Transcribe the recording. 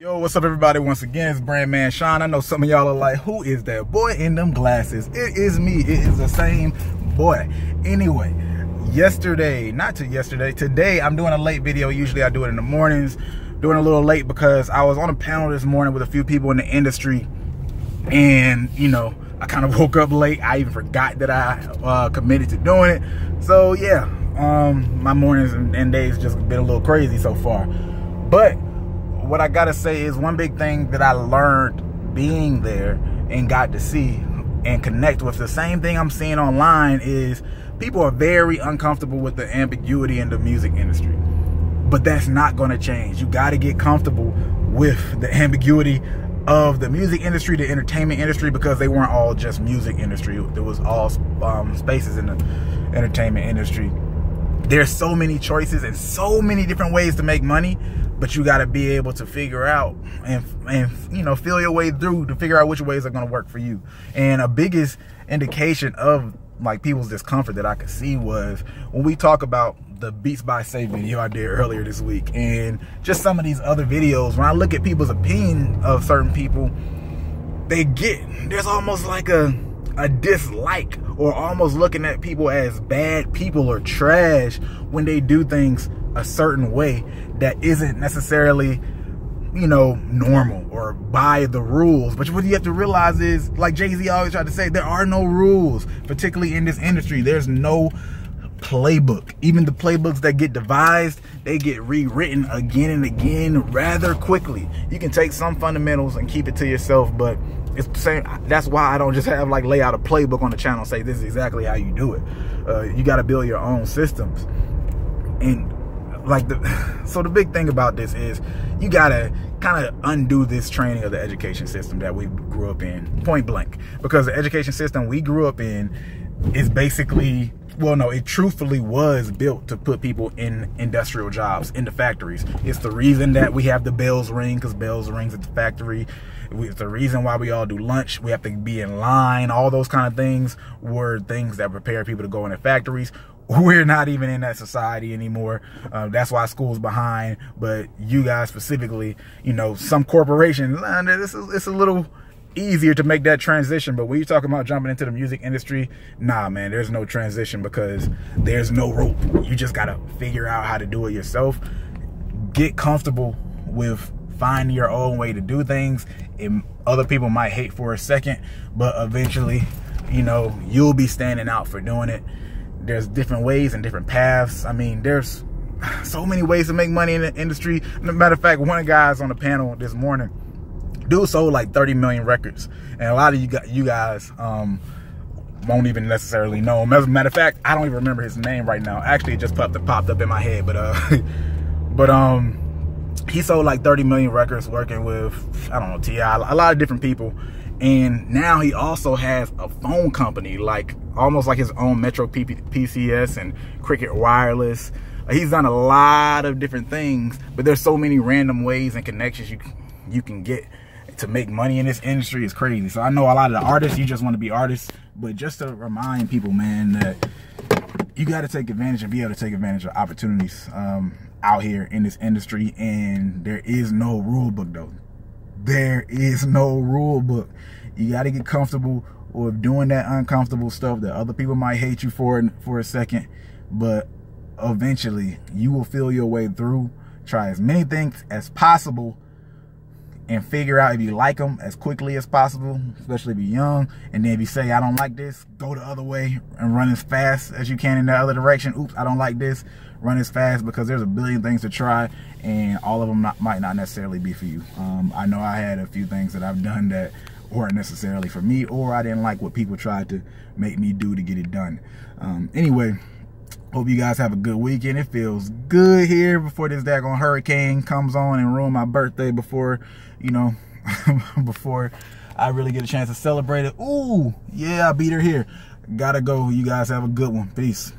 Yo, what's up everybody? Once again, it's Brand Man Sean. I know some of y'all are like, who is that boy in them glasses? It is me. It is the same boy. Anyway, today I'm doing a late video. Usually I do it in the mornings. Doing a little late because I was on a panel this morning with a few people in the industry, and you know, I kind of woke up late. I even forgot that I committed to doing it. So yeah, my mornings and days just been a little crazy so far. But what I gotta say is one big thing that I learned being there and got to see and connect with, the same thing I'm seeing online, is people are very uncomfortable with the ambiguity in the music industry. But that's not gonna change. You gotta get comfortable with the ambiguity of the music industry, the entertainment industry, because they weren't all just music industry. There was all spaces in the entertainment industry. There's so many choices and so many different ways to make money, but you got to be able to figure out and you know, feel your way through to figure out which ways are going to work for you. And a biggest indication of like people's discomfort that I could see was when we talk about the Beats by Say video I did earlier this week, and just some of these other videos. When I look at people's opinion of certain people, there's almost like a dislike, or almost looking at people as bad people or trash when they do things a certain way that isn't necessarily, you know, normal or by the rules. But what you have to realize is, like Jay-Z always tried to say, there are no rules, particularly in this industry. There's no playbook. Even the playbooks that get devised, they get rewritten again and again rather quickly. You can take some fundamentals and keep it to yourself, but it's the same. That's why I don't just have like lay out a playbook on the channel and say this is exactly how you do it. You got to build your own systems. And like so the big thing about this is you got to kind of undo this training of the education system that we grew up in, point blank. Because the education system we grew up in is basically, well, no, it truthfully was built to put people in industrial jobs, in the factories. It's the reason that we have the bells ring, because bells rings at the factory. It's the reason why we all do lunch. We have to be in line. All those kind of things were things that prepare people to go in the factories. We're not even in that society anymore. That's why school's behind. But you guys specifically, you know, some corporations, it's a little easier to make that transition. But when you're talking about jumping into the music industry, nah, man, there's no transition because there's no rope. You just got to figure out how to do it yourself. Get comfortable with finding your own way to do things. And other people might hate for a second, but eventually, you know, you'll be standing out for doing it. There's different ways and different paths. I mean, there's so many ways to make money in the industry. Matter of fact, one of the guys on the panel this morning, dude sold like 30 million records. And a lot of you guys won't even necessarily know him. As a matter of fact, I don't even remember his name right now. Actually, it just popped up in my head. But he sold like 30 million records working with, I don't know, T.I., a lot of different people. And now he also has a phone company, like almost like his own Metro PCS and Cricket Wireless. He's done a lot of different things, but there's so many random ways and connections you can get to make money in this industry. Is crazy. So I know a lot of the artists, you just want to be artists, but just to remind people, man, that you got to take advantage and be able to take advantage of opportunities out here in this industry. And there is no rule book, though. There is no rule book. You got to get comfortable with doing that uncomfortable stuff that other people might hate you for a second, but eventually you will feel your way through. Try as many things as possible and figure out if you like them as quickly as possible, especially if you're young. And then if you say, I don't like this, go the other way and run as fast as you can in the other direction. Oops, I don't like this. Run as fast, because there's a billion things to try, and all of them might not necessarily be for you. I know I had a few things that I've done that weren't necessarily for me, or I didn't like what people tried to make me do to get it done. Anyway, hope you guys have a good weekend. It feels good here before this daggone hurricane comes on and ruin my birthday before, you know, before I really get a chance to celebrate it. Ooh, yeah, I beat her here. Gotta go. You guys have a good one. Peace.